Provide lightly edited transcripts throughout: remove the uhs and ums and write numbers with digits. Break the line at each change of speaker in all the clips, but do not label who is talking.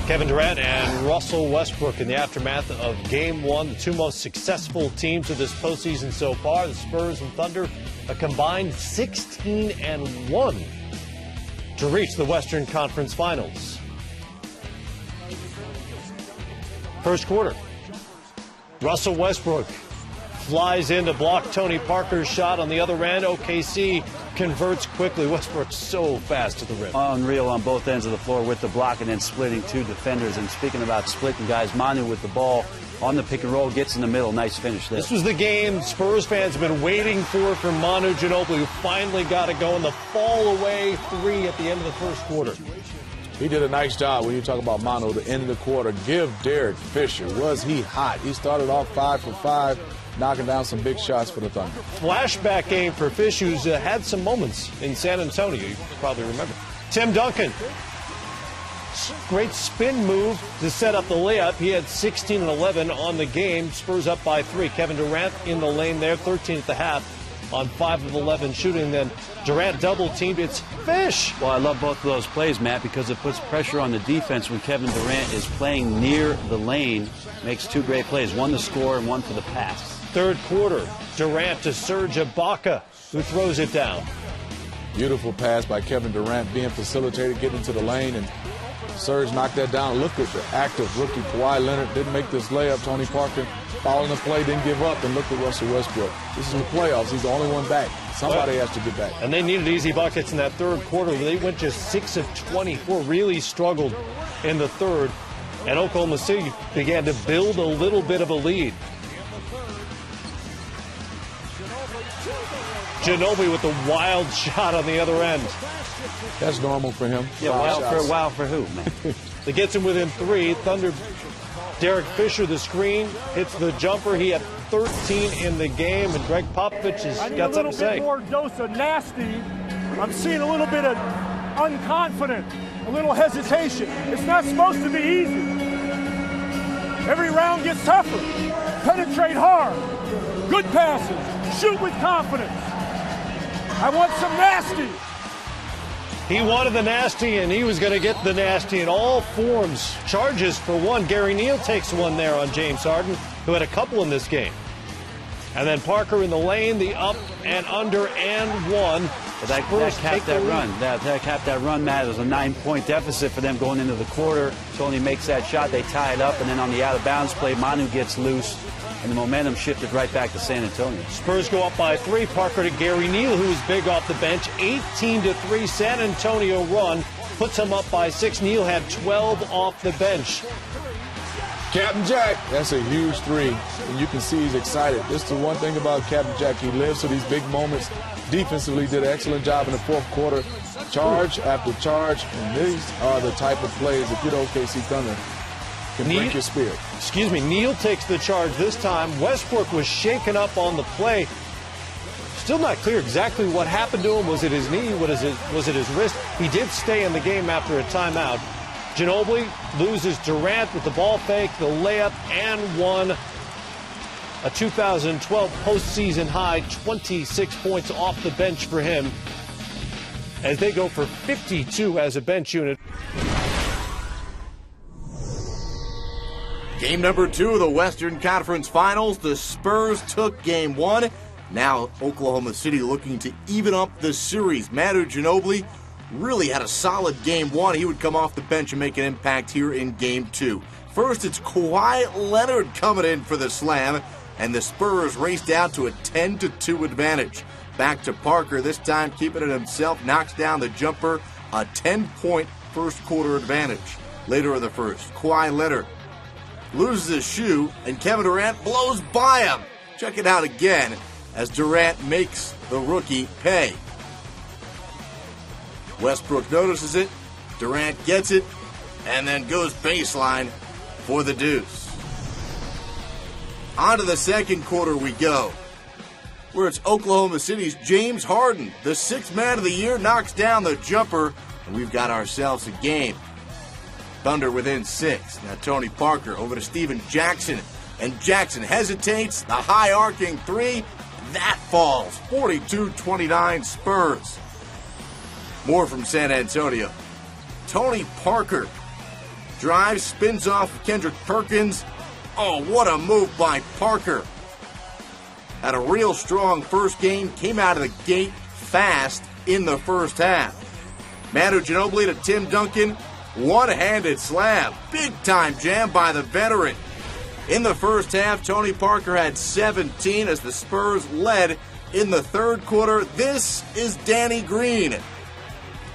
Kevin Durant and Russell Westbrook in the aftermath of Game 1, the two most successful teams of this postseason so far. The Spurs and Thunder, a combined 16-1 to reach the Western Conference Finals. First quarter, Russell Westbrook flies in to block Tony Parker's shot on the other end. OKC converts quickly. Westbrook's so fast to the rim.
Unreal on both ends of the floor with the block and then splitting two defenders. And speaking about splitting guys, Manu with the ball on the pick and roll, gets in the middle. Nice finish there.
This was the game Spurs fans have been waiting for from Manu Ginobili, who finally got it going. The fall away three at the end of the first quarter.
He did a nice job when you talk about Manu at the end of the quarter. Give Derek Fisher. Was he hot? He started off 5 for 5, knocking down some big shots for the Thunder.
Flashback game for Fish, who's had some moments in San Antonio. You probably remember. Tim Duncan. Great spin move to set up the layup. He had 16 and 11 on the game. Spurs up by 3. Kevin Durant in the lane there, 13 at the half on 5 of 11 shooting. Then Durant double-teamed. It's Fish.
Well, I love both of those plays, Matt, because it puts pressure on the defense when Kevin Durant is playing near the lane. Makes two great plays, one to score and one for the pass.
Third quarter, Durant to Serge Ibaka, who throws it down.
Beautiful pass by Kevin Durant, being facilitated, getting into the lane, and Serge knocked that down. Look at the active rookie Kawhi Leonard. Didn't make this layup. Tony Parker following the play, didn't give up, and look at Russell Westbrook. This is the playoffs. He's the only one back. Somebody has to get back.
And they needed easy buckets in that third quarter. They went just 6 of 24, really struggled in the third. And Oklahoma City began to build a little bit of a lead. Ginobili with the wild shot on the other end.
That's normal for him.
Yeah, wild for who, man?
That gets him within 3. Thunder, Derek Fisher, the screen, hits the jumper. He had 13 in the game, and Greg Popovich has got something to say.
I need a little bit more dose of nasty. I'm seeing a little bit of unconfident, a little hesitation. It's not supposed to be easy. Every round gets tougher. Penetrate hard. Good passes. Shoot with confidence. I want some nasty.
He wanted the nasty, and he was going to get the nasty in all forms. Charges for one. Gary Neal takes one there on James Harden, who had a couple in this game. And then Parker in the lane, the up and under and one.
That capped that run. That capped that run, Matt. It was a 9-point deficit for them going into the quarter. Tony makes that shot. They tie it up, and then on the out-of-bounds play, Manu gets loose. And the momentum shifted right back to San Antonio.
Spurs go up by 3. Parker to Gary Neal, who was big off the bench. 18-3 San Antonio run. Puts him up by 6. Neal had 12 off the bench.
Captain Jack, that's a huge 3. And you can see he's excited. This is the one thing about Captain Jack. He lives for these big moments. Defensively did an excellent job in the fourth quarter. Charge after charge. And these are the type of plays that get OKC Thunder can break your spirit.
Neal takes the charge this time. Westbrook was shaken up on the play. Still not clear exactly what happened to him. Was it his knee? Was it his wrist? He did stay in the game after a timeout. Ginobili loses Durant with the ball fake, the layup, and one. A 2012 postseason high, 26 points off the bench for him as they go for 52 as a bench unit.
Game number 2 of the Western Conference Finals. The Spurs took game 1. Now Oklahoma City looking to even up the series. Manu Ginobili really had a solid game 1. He would come off the bench and make an impact here in game 2. First, it's Kawhi Leonard coming in for the slam, and the Spurs race down to a 10-2 advantage. Back to Parker, this time keeping it himself, knocks down the jumper, a 10-point first quarter advantage. Later in the first, Kawhi Leonard loses his shoe, and Kevin Durant blows by him. Check it out again as Durant makes the rookie pay. Westbrook notices it, Durant gets it, and then goes baseline for the deuce. On to the second quarter we go, where it's Oklahoma City's James Harden. The 6th man of the year knocks down the jumper, and we've got ourselves a game. Thunder within 6. Now Tony Parker over to Steven Jackson. And Jackson hesitates. The high arcing 3. That falls. 42-29 Spurs. More from San Antonio. Tony Parker Drive, spins off Kendrick Perkins. Oh, what a move by Parker. Had a real strong first game, came out of the gate fast in the first half. Manu Ginobili to Tim Duncan, one-handed slam. Big-time jam by the veteran. In the first half, Tony Parker had 17 as the Spurs led in the third quarter. This is Danny Green.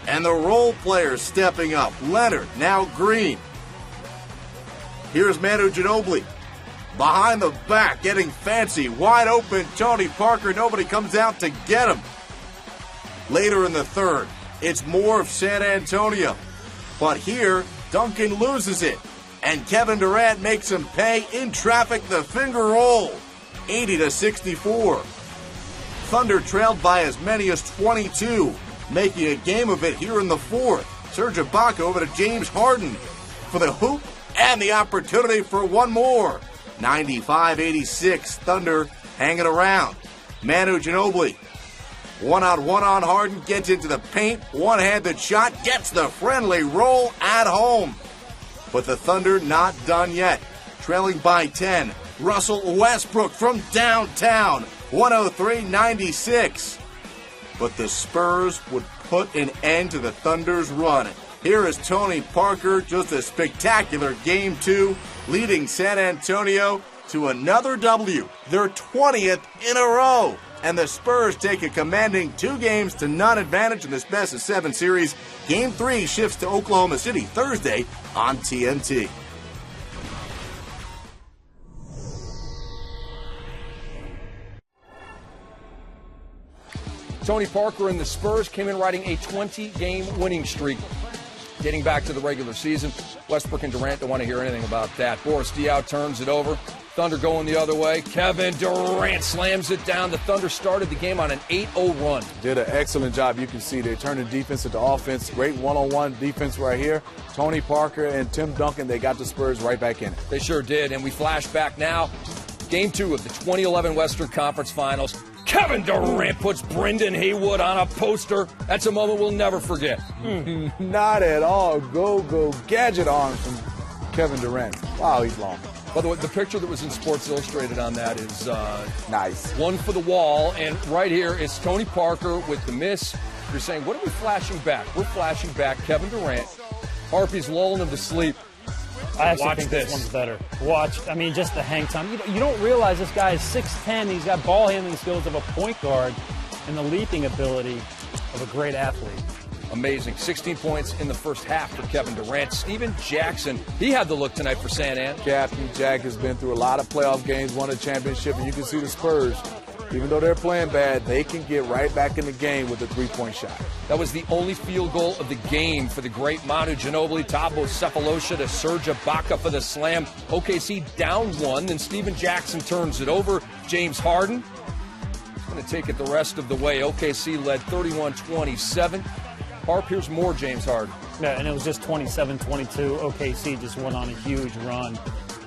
And the role players stepping up. Leonard, now Green. Here's Manu Ginobili. Behind the back, getting fancy. Wide open, Tony Parker. Nobody comes out to get him. Later in the third, it's more of San Antonio. But here, Duncan loses it. And Kevin Durant makes him pay in traffic the finger roll. 80-64. Thunder trailed by as many as 22, making a game of it here in the fourth. Serge Ibaka over to James Harden for the hoop and the opportunity for one more. 95-86, Thunder hanging around. Manu Ginobili, one-on-one on Harden, gets into the paint, one-handed shot, gets the friendly roll at home. But the Thunder not done yet. Trailing by 10, Russell Westbrook from downtown, 103-96. But the Spurs would put an end to the Thunder's run. Here is Tony Parker, just a spectacular Game 2, leading San Antonio to another W, their 20th in a row. And the Spurs take a commanding 2-0 advantage in this best-of-7 series. Game 3 shifts to Oklahoma City Thursday on TNT.
Tony Parker and the Spurs came in riding a 20-game winning streak dating back to the regular season. Westbrook and Durant don't want to hear anything about that. Boris Diaw turns it over. Thunder going the other way. Kevin Durant slams it down. The Thunder started the game on an 8-0 run.
Did an excellent job. You can see they turned the defense into offense. Great one-on-one defense right here. Tony Parker and Tim Duncan, they got the Spurs right back in it.
They sure did, and we flash back now. Game 2 of the 2011 Western Conference Finals. Kevin Durant puts Brendan Haywood on a poster. That's a moment we'll never forget.
Not at all. Go, gadget arms from Kevin Durant. Wow, he's long.
By the way, the picture that was in Sports Illustrated on that is
nice.
One for the wall, and right here is Tony Parker with the miss. You're saying, what are we flashing back? We're flashing back Kevin Durant. Harpy's lulling him to sleep.
I actually think this one's better. Just the hang time. You don't realize this guy is 6'10". He's got ball handling skills of a point guard and the leaping ability of a great athlete.
Amazing. 16 points in the first half for Kevin Durant. Steven Jackson, he had the look tonight for San An.
Captain Jack has been through a lot of playoff games, won a championship, and you can see the Spurs, even though they're playing bad, they can get right back in the game with a three-point shot.
That was the only field goal of the game for the great Manu Ginobili. Thabo Sefolosha to Serge Ibaka for the slam. OKC down 1, then Steven Jackson turns it over. James Harden is going to take it the rest of the way. OKC led 31-27. Harp, here's more James Harden.
Yeah, and it was just 27-22. OKC just went on a huge run.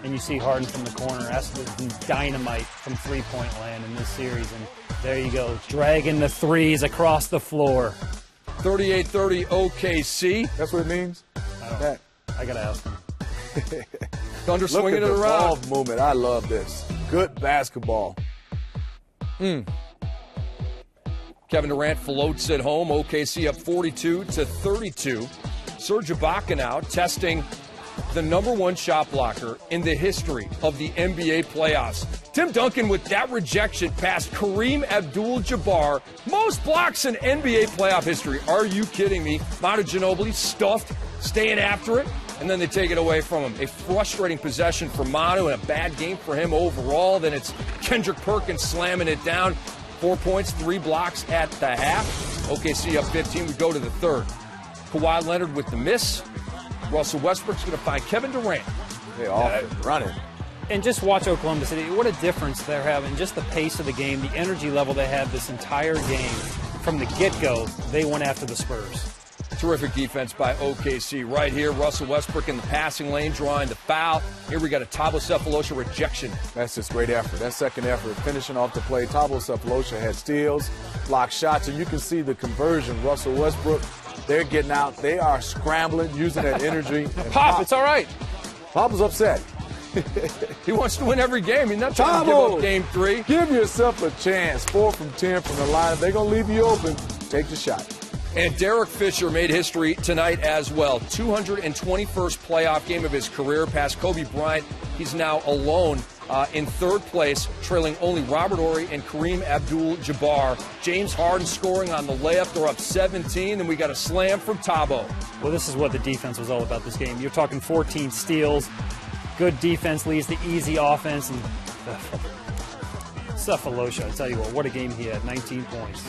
And you see Harden from the corner. That's been dynamite from three-point land in this series. And there you go, dragging the threes across the floor.
38-30 OKC.
That's what it means?
I got to ask him.
Thunder swinging it around.
Look at the ball movement. I love this. Good basketball.
Kevin Durant floats it home. OKC up 42-32. Serge Ibaka now testing the #1 shot blocker in the history of the NBA playoffs. Tim Duncan with that rejection past Kareem Abdul-Jabbar. Most blocks in NBA playoff history. Are you kidding me? Manu Ginobili stuffed, staying after it, and then they take it away from him. A frustrating possession for Manu and a bad game for him overall. Then it's Kendrick Perkins slamming it down. 4 points, 3 blocks at the half. OKC up 15. We go to the third. Kawhi Leonard with the miss. Russell Westbrook's going to find Kevin Durant.
They all running.
And just watch Oklahoma City. What a difference they're having. Just the pace of the game, the energy level they had this entire game. From the get-go, they went after the Spurs.
Terrific defense by OKC. Right here, Russell Westbrook in the passing lane, drawing the foul. Here we got a Thabo Sefolosha rejection.
That's just great effort. That second effort, finishing off the play. Thabo Sefolosha had steals, blocked shots, and you can see the conversion. Russell Westbrook They're getting out. They are scrambling, using that energy. And
Pop, it's all right.
Pop is upset.
He wants to win every game. He's not trying to give up game 3.
Give yourself a chance. 4 from 10 from the line. They're going to leave you open. Take the shot.
And Derek Fisher made history tonight as well. 221st playoff game of his career, past Kobe Bryant. He's now alone in 3rd place, trailing only Robert Horry and Kareem Abdul-Jabbar. James Harden scoring on the layup. They're up 17, and we got a slam from Thabo.
Well, this is what the defense was all about this game. You're talking 14 steals. Good defense leads to easy offense. And Cephalosha, I tell you what a game he had, 19 points.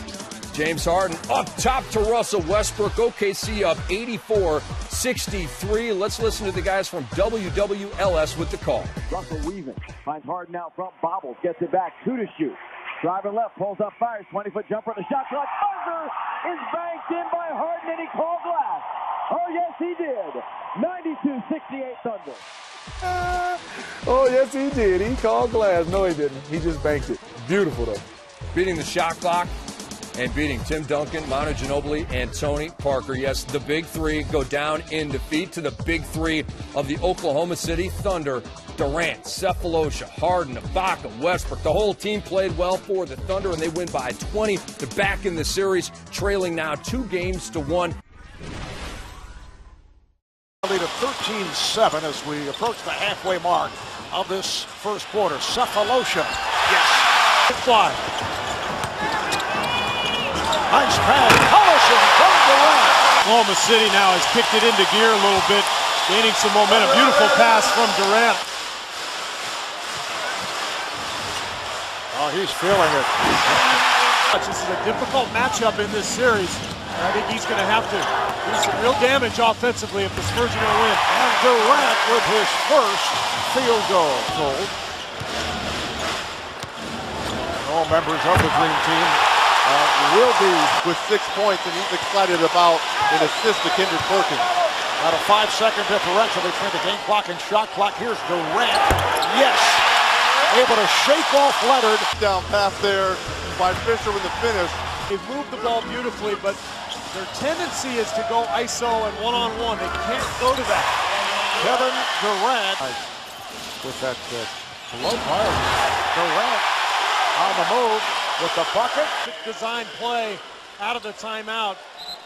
James Harden up top to Russell Westbrook. OKC up 84-63. Let's listen to the guys from WWLS with the call.
Russell weaving. Finds Harden out front. Bobbles. Gets it back. 2 to shoot. Driving left. Pulls up. Fires. 20-foot jumper. The shot clock. Buzzer is banked in by Harden, and he called glass. Oh, yes, he did. 92-68 Thunder.
Oh, yes, he did. He called glass. No, he didn't. He just banked it. Beautiful, though.
Beating the shot clock and beating Tim Duncan, Manu Ginobili, and Tony Parker. Yes, the big 3 go down in defeat to the big 3 of the Oklahoma City Thunder. Durant, Cephalosha, Harden, Ibaka, Westbrook. The whole team played well for the Thunder, and they win by 20 to back in the series, trailing now 2-1.
Lead of 13-7 as we approach the halfway mark of this first quarter. Cephalosha. Yes. Good fly. Nice pass. Collison from Durant.
Oklahoma City now has kicked it into gear a little bit, gaining some momentum. Beautiful pass from Durant.
Oh, he's feeling it.
This is a difficult matchup in this series. I think he's going to have to do some real damage offensively if the Spurs are going to win.
And Durant with his first field goal. All members of the Dream Team will be
with 6 points, and he's excited about an assist to Kendrick Perkins.
About a 5-second differential between the game clock and shot clock. Here's Durant. Yes. Able to shake off Leonard.
Down pass there by Fisher with the finish.
They've moved the ball beautifully, but their tendency is to go ISO and one-on-one. They can't go to that.
Kevin Durant with that low fire. Durant on the move with the bucket.
Design play out of the timeout.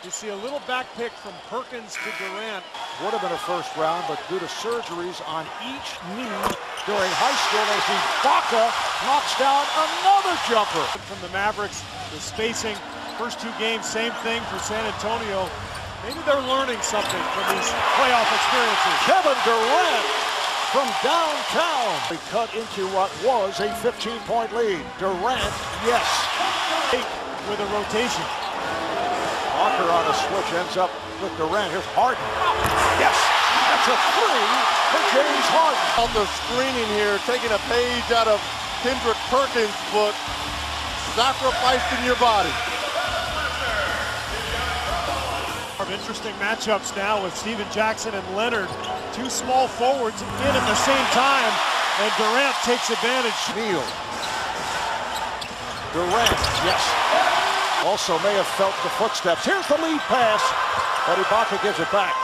You see a little back pick from Perkins to Durant.
Would have been a first round, but due to surgeries on each knee during high school, as Ibaka knocks down another jumper.
From the Mavericks, the spacing. First 2 games, same thing for San Antonio. Maybe they're learning something from these playoff experiences.
Kevin Durant from downtown. They cut into what was a 15-point lead. Durant, yes.
With a rotation.
Walker on a switch ends up with Durant. Here's Harden. Yes, that's a 3 for James Harden.
On the screening here, taking a page out of Kendrick Perkins' book, sacrificing your body.
Interesting matchups now with Steven Jackson and Leonard. 2 small forwards in at the same time, and Durant takes advantage.
Neal. Durant, yes. Also may have felt the footsteps. Here's the lead pass, but Ibaka gives it back.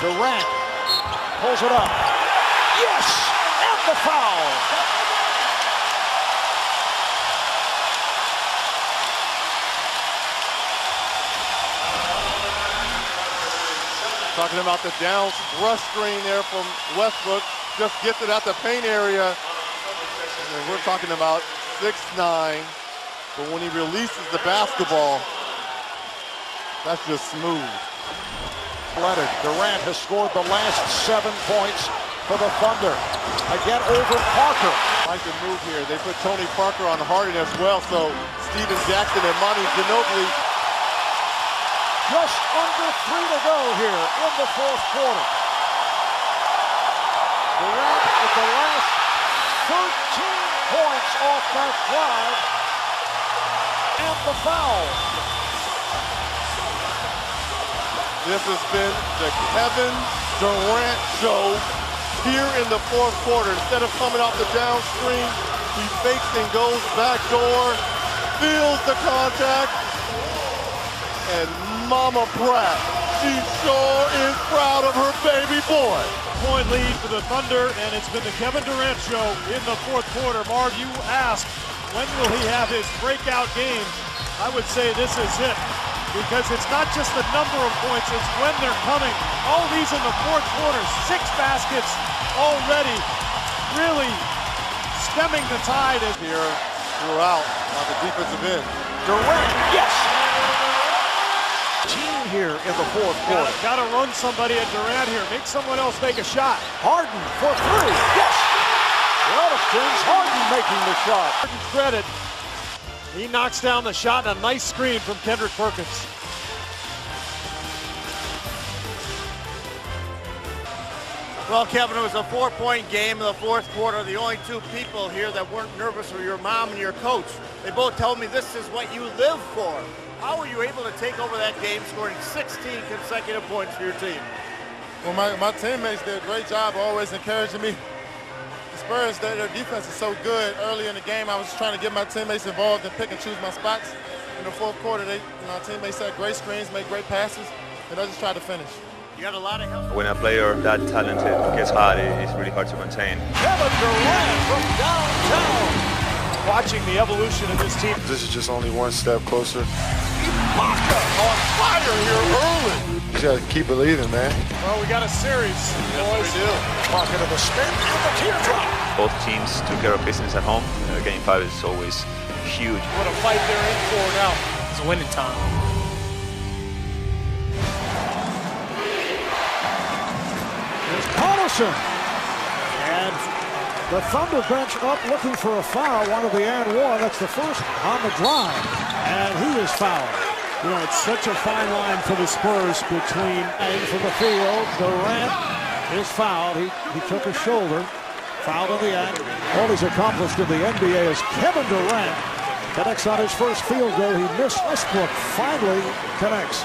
Durant pulls it up. Yes, and the foul.
Talking about the down rush screen there from Westbrook. Just gets it out the paint area. And we're talking about 6'9". But when he releases the basketball, that's just smooth.
Leonard, Durant has scored the last 7 points for the Thunder. Again over Parker.
Like the move here. They put Tony Parker on Harden as well. So Steven Jackson and Manu Ginobili.
Just under 3 to go here in the fourth quarter. Durant with the last 13 points off that drive. And the foul.
This has been the Kevin Durant show here in the fourth quarter. Instead of coming off the downstream, he fakes and goes back door, feels the contact, And Mama Pratt, she sure is proud of her baby boy.
Point lead for the Thunder, and it's been the Kevin Durant show in the fourth quarter. Marv, you asked, when will he have his breakout game? I would say this is it, because it's not just the number of points, it's when they're coming. All these in the fourth quarter, 6 baskets already, really stemming the tide.
Here throughout on the defensive end.
Durant, yes! Team here in the fourth quarter.
Gotta run somebody at Durant here. Make someone else make a shot.
Harden for 3, yes! Well, it's James Harden making the shot.
Credit. He knocks down the shot and a nice screen from Kendrick Perkins.
Well, Kevin, it was a 4-point game in the fourth quarter. The only 2 people here that weren't nervous were your mom and your coach. They both told me this is what you live for. How were you able to take over that game, scoring 16 consecutive points for your team?
Well, my teammates did a great job always encouraging me. The Spurs, their defense is so good. Early in the game, I was trying to get my teammates involved and pick and choose my spots. In the fourth quarter, my teammates set great screens, made great passes, and I just tried to finish.
You got a lot of help.
When a player that talented gets hot, it's really hard to contain.
Kevin Durant from downtown.
Watching the evolution of this team.
This is just only one step closer.
Ibaka on fire here early.
You just got to keep believing, man.
Well, we got a series.
Yes, we do.
Pocket of the spin and the teardrop.
Both teams took care of business at home. Game 5 is always huge.
What a fight they're in for now.
It's winning time.
There's Collison. And the Thunder bench up looking for a foul. One of the and one. That's the first on the drive. And he is fouled.
You know, it's such a fine line for the Spurs between
And from the field, Durant is fouled. He took a shoulder. Fouled in the act. All he's accomplished in the NBA is Kevin Durant connects on his first field goal. He missed. Westbrook finally connects.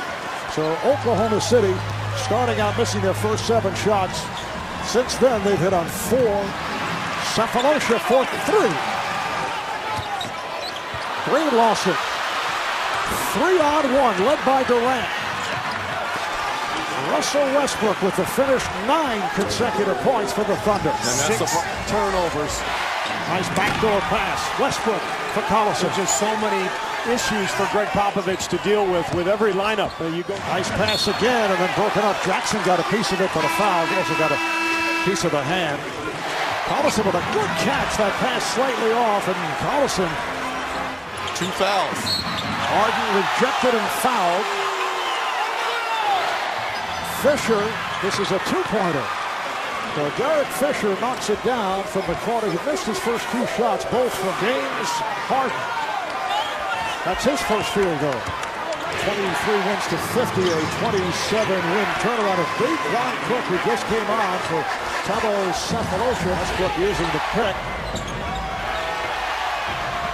So Oklahoma City starting out missing their first 7 shots. Since then, they've hit on 4. Cephalosha for 3. Green lost it. 3-on-1 led by Durant. Russell Westbrook with the finish, 9 consecutive points for the Thunder.
And that's 6 turnovers.
Nice backdoor pass. Westbrook for Collison.
There's just so many issues for Greg Popovich to deal with every lineup. You go.
Nice pass again and then broken up. Jackson got a piece of it for the foul. He also got a piece of the hand. Collison with a good catch. That pass slightly off, and Collison.
2 fouls.
Harden rejected and fouled. Fisher, this is a 2-pointer. So Derek Fisher knocks it down from the corner. He missed his first 2 shots, both from James Harden. That's his first field goal. 23 wins to 50, a 27-win turnaround of Daquan Cook, who just came on for Thabo Cephalosha. Westbrook using the pick.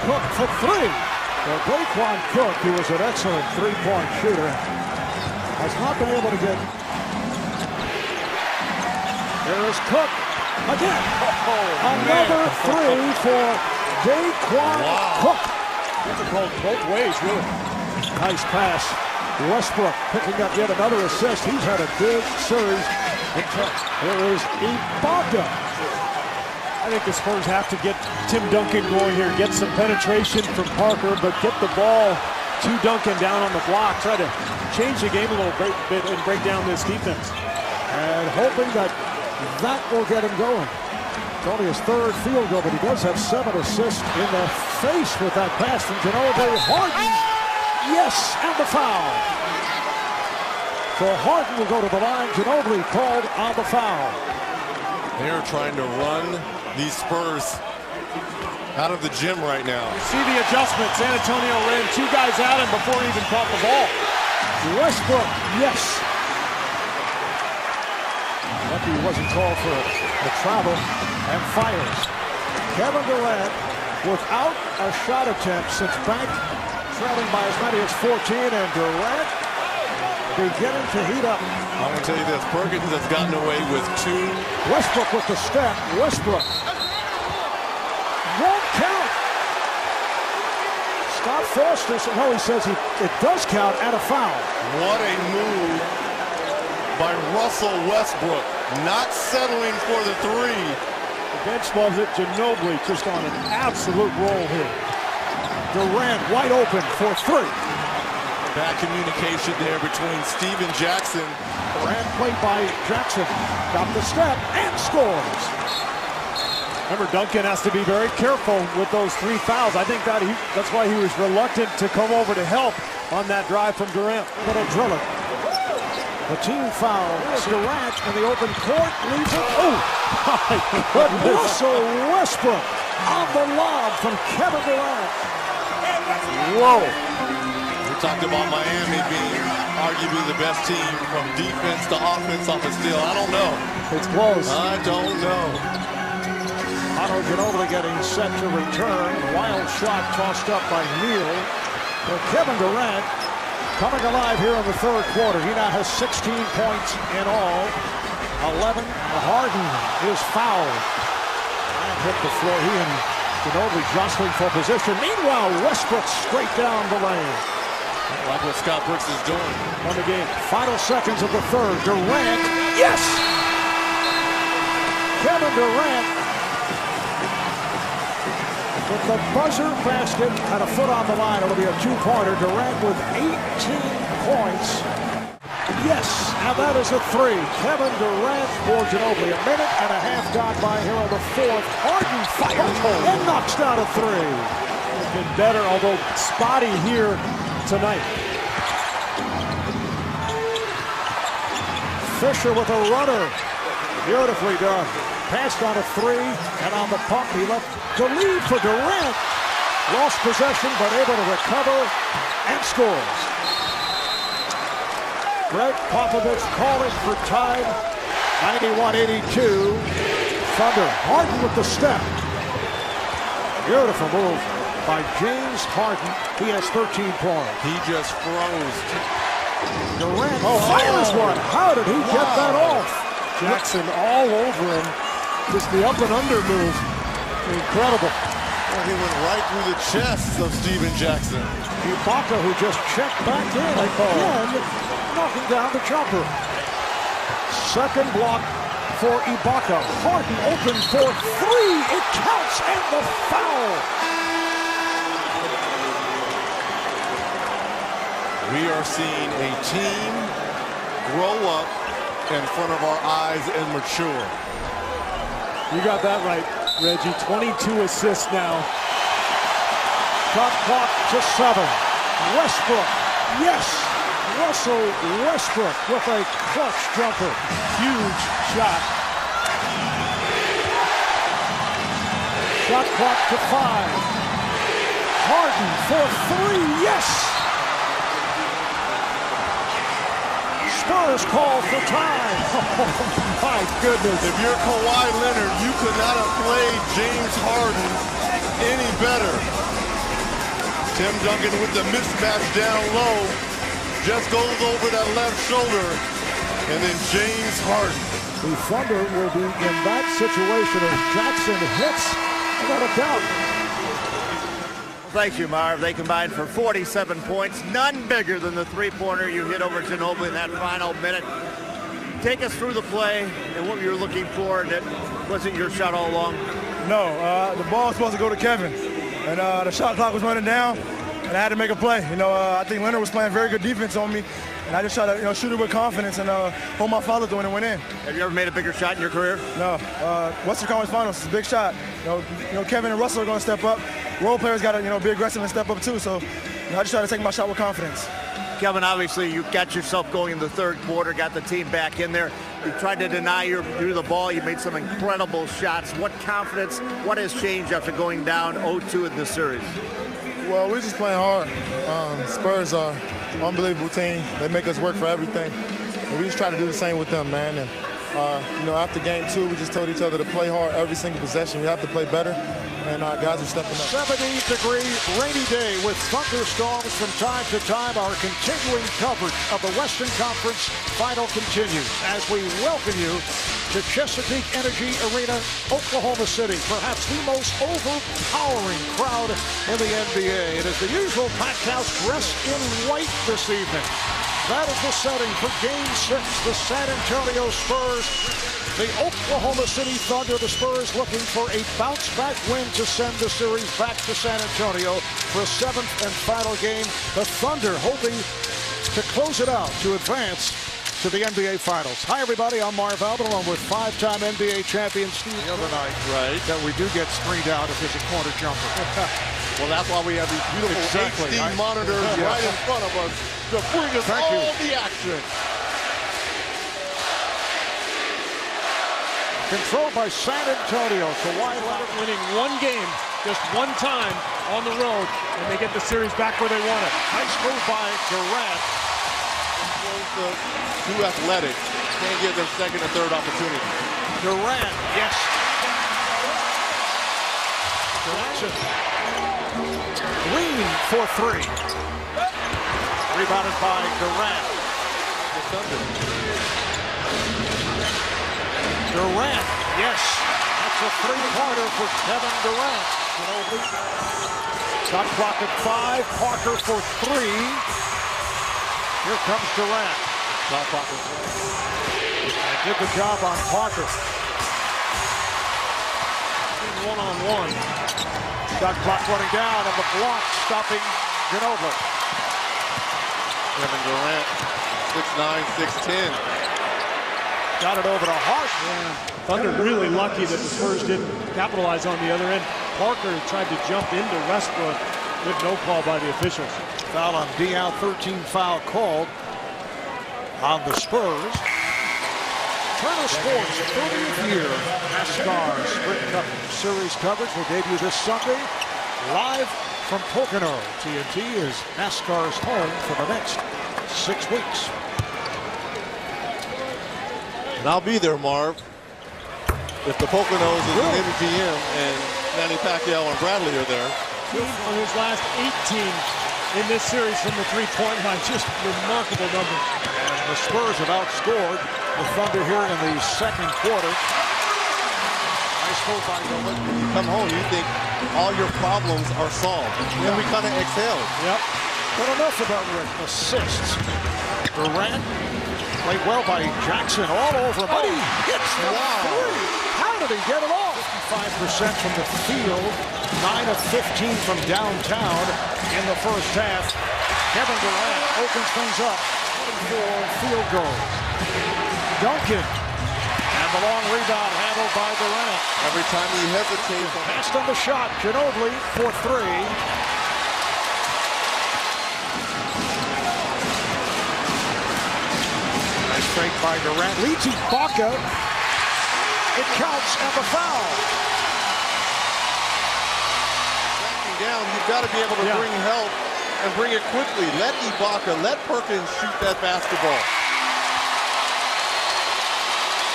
Cook for 3. Well, Daquan Cook, who was an excellent 3-point shooter, has not been able to get. There is Cook again. Another 3 for Daquan Cook.
Difficult both ways, really.
Nice pass. Westbrook picking up yet another assist. He's had a big series. There is Ibaka.
I think the Spurs have to get Tim Duncan going here, get some penetration from Parker, but get the ball to Duncan down on the block. Try to change the game a little bit and break down this defense.
And hoping that will get him going. It's only his 3rd field goal, but he does have 7 assists in the face with that pass from Ginobili. Harden, yes, and the foul. So Harden will go to the line. Ginobili called on the foul.
They're trying to run these Spurs out of the gym right now.
You see the adjustment. San Antonio ran 2 guys at him before he even caught the ball.
Westbrook, yes. Lucky he wasn't called for a travel, and fires. Kevin Durant without a shot attempt since Bank trailing by as many as 14, and Durant beginning to heat up.
I'm going to tell you this, Perkins has gotten away with 2.
Westbrook with the step. Westbrook won't count. Scott Foster, no, he says it does count and a foul.
What a move by Russell Westbrook, not settling for the three.
The bench loves it. Ginobili just on an absolute roll here. Durant wide open for three.
Bad communication there between Steven Jackson.
Durant played by Jackson. Got the step and scores.
Remember, Duncan has to be very careful with those 3 fouls. I think that's why he was reluctant to come over to help on that drive from Durant.
Gonna drill it. The team foul. Durant in the open court leaves it. Oh, my goodness. Russell Westbrook on the lob from Kevin Durant.
Whoa. We talked about Miami being arguably the best team from defense to offense off a steal. I don't know.
It's close.
I don't know.
Ginobili getting set to return. Wild shot tossed up by Neal. Well, Kevin Durant coming alive here in the third quarter. He now has 16 points in all. 11. Harden is fouled. And hit the floor. He and Ginobili jostling for position. Meanwhile, Westbrook straight down the lane.
I like what Scott Brooks is doing.
On the game. Final seconds of the third. Durant. Yes! Kevin Durant with the buzzer basket and a foot on the line. It'll be a two-pointer. Durant with 18 points. Yes, and that is a three. Kevin Durant for Ginobili. A minute and a half gone by here in the fourth. Harden fires and knocks down a three.
It's been better, although spotty here tonight.
Fisher with a runner. Beautifully done. Passed on a three, and on the pump, he left the lead for Durant. Lost possession, but able to recover and scores. Greg Popovich calling for time. 91-82. Thunder. Harden with the step. Beautiful move by James Harden. He has 13 points.
He just froze.
Durant fires one. How did he get that off?
Jackson all over him. Just the up and under move. Incredible.
Well, he went right through the chest of Steven Jackson.
Ibaka, who just checked back in again, knocking down the jumper. Second block for Ibaka. Harden open for three. It counts, and the foul.
We are seeing a team grow up in front of our eyes and mature.
You got that right, Reggie. 22 assists now.
Shot clock to 7. Westbrook, yes. Russell Westbrook with a clutch jumper.
Huge shot.
Shot clock to 5. Harden for 3, yes. Spurs call for time. Oh, my goodness.
If you're Kawhi Leonard, you could not have played James Harden any better. Tim Duncan with the mismatch down low. Just goes over that left shoulder. And then James Harden.
The Thunder will be in that situation as Jackson hits without a doubt.
Thank you, Marv. They combined for 47 points. None bigger than the three-pointer you hit over Ginobili in that final minute. Take us through the play and what you were looking for. And it wasn't your shot all along?
No, the ball was supposed to go to Kevin. And the shot clock was running down, and I had to make a play. I think Leonard was playing very good defense on me. And I just tried to shoot it with confidence and hold my follow through, and it went in.
Have you ever made a bigger shot in your career?
No. Western Conference Finals is a big shot. Kevin and Russell are going to step up. Role players got to be aggressive and step up too. So I just try to take my shot with confidence.
Kevin, obviously you got yourself going in the third quarter, got the team back in there. You tried to deny you the ball. You made some incredible shots. What confidence, what has changed after going down 0-2 in this series?
Well, we're just playing hard. Spurs are an unbelievable team. They make us work for everything. And we just try to do the same with them, man. And, after game 2, we just told each other to play hard every single possession. We have to play better. and guys are stepping up.
70-degree rainy day with thunderstorms from time to time. Our continuing coverage of the Western Conference Final continues as we welcome you to Chesapeake Energy Arena, Oklahoma City. Perhaps the most overpowering crowd in the NBA. It is the usual packed house dressed in white this evening. That is the setting for Game 6. The San Antonio Spurs, the Oklahoma City Thunder. The Spurs looking for a bounce-back win to send the series back to San Antonio for a 7th and final game. The Thunder hoping to close it out to advance to the NBA Finals. Hi, everybody. I'm Marv Albin, along with 5-time NBA champion Steve the other night.
Right.
That we do get screened out if there's a corner jumper.
Well, that's why we have these beautiful HD monitors right in front of us to bring us all the action.
Controlled by San Antonio. Kawhi Leonard
winning one game, just one time on the road, and they get the series back where they want it.
Nice move by Durant.
Too athletic. Can't give them second and third opportunity.
Durant, yes. Jackson. Green for 3. Rebounded by Durant. Durant, yes. That's a 3-pointer for Kevin Durant. Shot clock at 5. Parker for 3. Here comes Durant. Shot clock at 3. Did the job on Parker. One-on-one. Shot clock running down, and the block stopping Ginobili.
Kevin Durant, 6'9", 6'10".
Got it over to Hart.
Thunder really lucky that the Spurs didn't capitalize on the other end. Parker tried to jump into Westbrook with no call by the officials.
Foul on Diaw, 13 foul called on the Spurs. Turner Sports, 30th year NASCAR Sprint Cup Series coverage will debut this Sunday. Live from Pocono. TNT is NASCAR's home for the next 6 weeks.
And I'll be there, Marv. If the Poconos is in MGM and Manny Pacquiao and Bradley are there.
On his last 18 in this series from the three-point line. Just remarkable numbers.
And the Spurs have outscored the Thunder here in the second quarter. Nice move by Gilbert.
You come home, you think all your problems are solved. Then we kind of exhale.
Yep. But enough about assists. Durant played well by Jackson all over him. But he hits the 3. How did he get it off? 55% from the field, 9 of 15 from downtown in the first half. Kevin Durant opens things up for field goal. Duncan, and the long rebound handled by Durant.
Every time he hesitates.
Passed on the shot, Ginobili for 3. Nice break by Durant. Leads Ibaka. It counts and the foul.
Backing down, you've got to be able to bring help and bring it quickly. Let Ibaka, let Perkins shoot that basketball.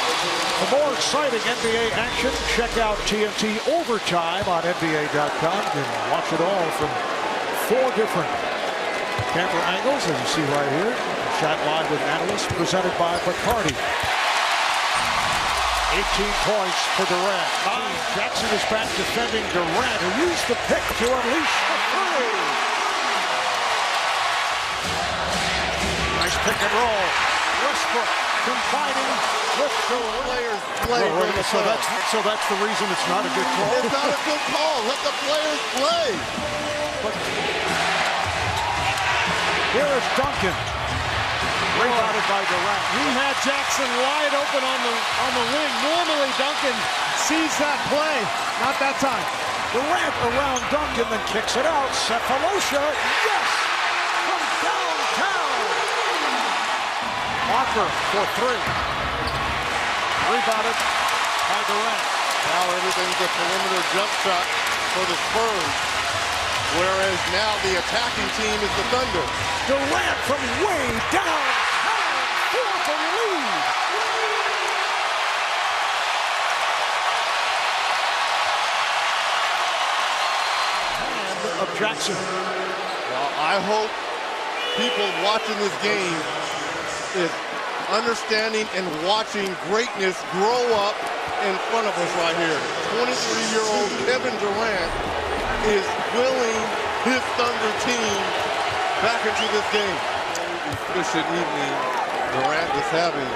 For more exciting NBA action, check out TNT Overtime on NBA.com. You can watch it all from 4 different camera angles, as you see right here. Shot live with analysts, presented by Bacardi. 18 points for Durant. Jackson is back defending Durant, who used the pick to unleash the 3. Nice pick and roll. Westbrook combining with the players play. So that's the reason it's not a good call.
It's not a good call. Let the players play.
But here is Duncan. Rebounded by Durant.
He had Jackson wide open on the wing. Normally Duncan sees that play. Not that time.
Durant around Duncan, then kicks it out. Cephalosha, yes! From downtown. Walker for 3. Rebounded by Durant.
Now everything's a perimeter jump shot for the Spurs. Whereas now the attacking team is the Thunder.
Durant from way downtown for the lead. Jackson.
Well, I hope people watching this game is understanding and watching greatness grow up in front of us right here. 23-year-old Kevin Durant is willing his Thunder team back into this game. Efficient evening Durant is having.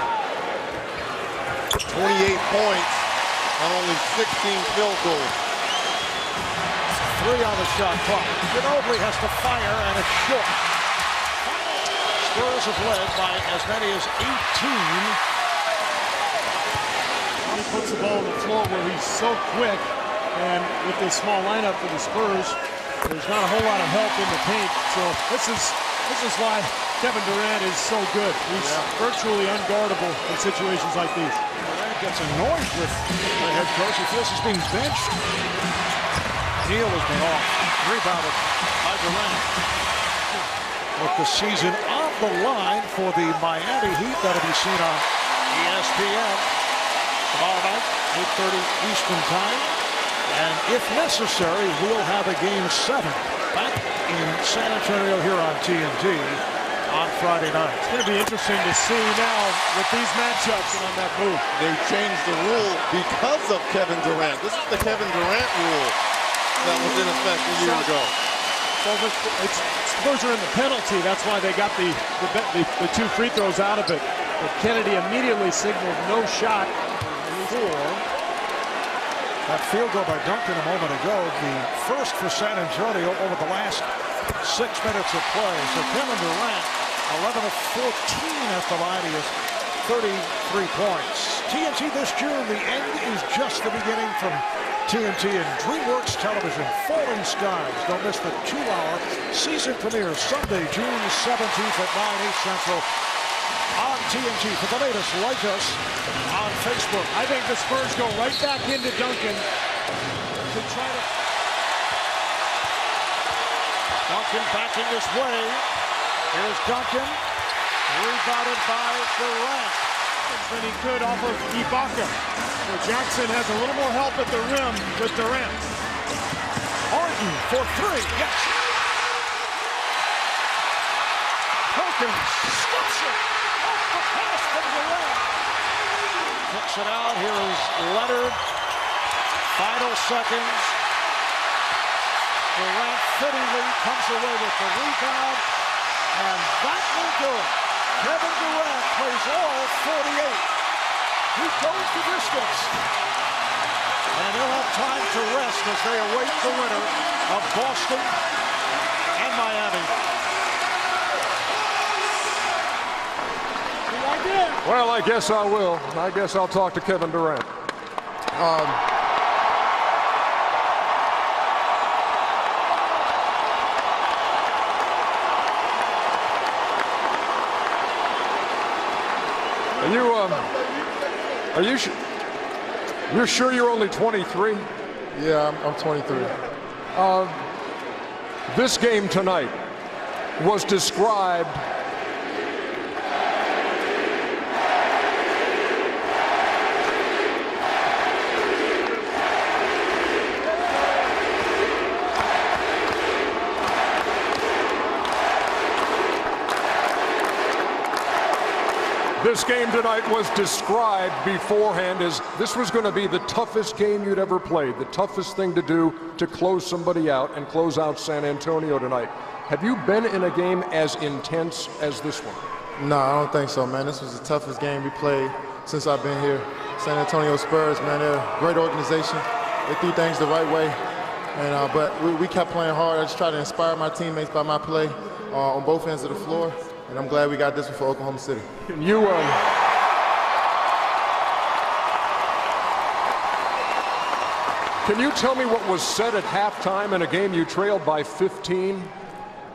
28 points on only 16 field goals.
3 on the shot clock. Ginobili has to fire, and it's short. Spurs have led by as many as 18.
He puts the ball on the floor where he's so quick, and with this small lineup for the Spurs, there's not a whole lot of help in the paint. So this is why Kevin Durant is so good. He's virtually unguardable in situations like these.
Durant gets annoyed with the head coach. He feels he's being benched. Neal has been off. Rebounded by Durant. With the season on the line for the Miami Heat. That'll be seen on ESPN tomorrow night, 8:30 Eastern Time. And if necessary, we'll have a Game 7 back in San Antonio here on TNT on Friday night.
It's going to be interesting to see now with these matchups and on that move.
They changed the rule because of Kevin Durant. This is the Kevin Durant rule that was in effect a year ago.
Spurs are in the penalty. That's why they got the 2 free throws out of it. But Kennedy immediately signaled no shot for
that field goal by Duncan a moment ago. The first for San Antonio over the last 6 minutes of play. So Kevin Durant, 11 of 14 at the line. He has 33 points. TNT this June. The end is just the beginning from TNT and DreamWorks Television. Falling Skies. Don't miss the 2-hour season premiere Sunday, June 17th at 9, 8 Central on TNT. For the latest, like us on Facebook.
I think the Spurs go right back into Duncan to try to...
Duncan backing his way. Here's Duncan. Rebounded by Durant.
Than he could off of Ibaka. So Jackson has a little more help at the rim with Durant.
Harden for 3. Yes. Perkins stops it. Off the pass from Durant. Kicks it out. Here is Leonard. Final seconds. Durant fittingly comes away with the rebound. And that will do it. Kevin Durant plays all 48. He goes the distance. And he'll have time to rest as they await the winner of Boston and Miami.
Well, I guess I will. I guess I'll talk to Kevin Durant. You're sure you're only 23?
Yeah, I'm 23.
This game tonight was described This game tonight was described beforehand as this was going to be the toughest game you'd ever played, the toughest thing to do to close somebody out and close out San Antonio tonight. Have you been in a game as intense as this one?
No, I don't think so, man. This was the toughest game we played since I've been here. San Antonio Spurs, man, they're a great organization. They do things the right way. And but we kept playing hard. I just tried to inspire my teammates by my play on both ends of the floor. And I'm glad we got this one for Oklahoma City.
Can you tell me what was said at halftime in a game you trailed by 15?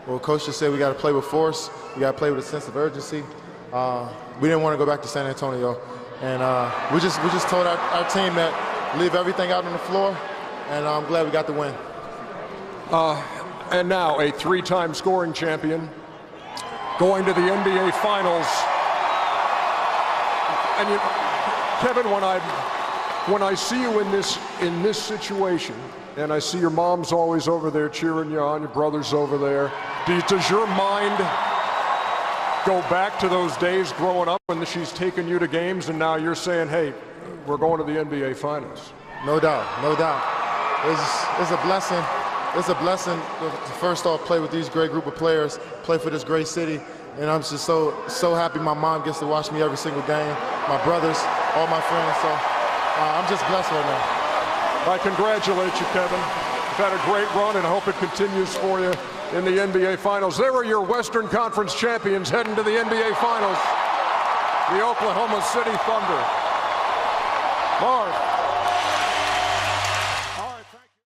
Well, Coach just said we got to play with force. We got to play with a sense of urgency. We didn't want to go back to San Antonio. And we just told our team that leave everything out on the floor. And I'm glad we got the win.
And now a 3-time scoring champion going to the NBA Finals. And Kevin, when I see you in this situation, and I see your mom's always over there cheering you on, your brother's over there. Does your mind go back to those days growing up when she's taking you to games and now you're saying, hey, we're going to the NBA Finals?
No doubt, no doubt. It's a blessing. It's a blessing to first off play with these great group of players, play for this great city, and I'm just so happy my mom gets to watch me every single game, my brothers, all my friends, so I'm just blessed right now.
I congratulate you, Kevin. You've had a great run and I hope it continues for you in the NBA Finals. There are your Western Conference champions heading to the NBA Finals, the Oklahoma City Thunder. Marv.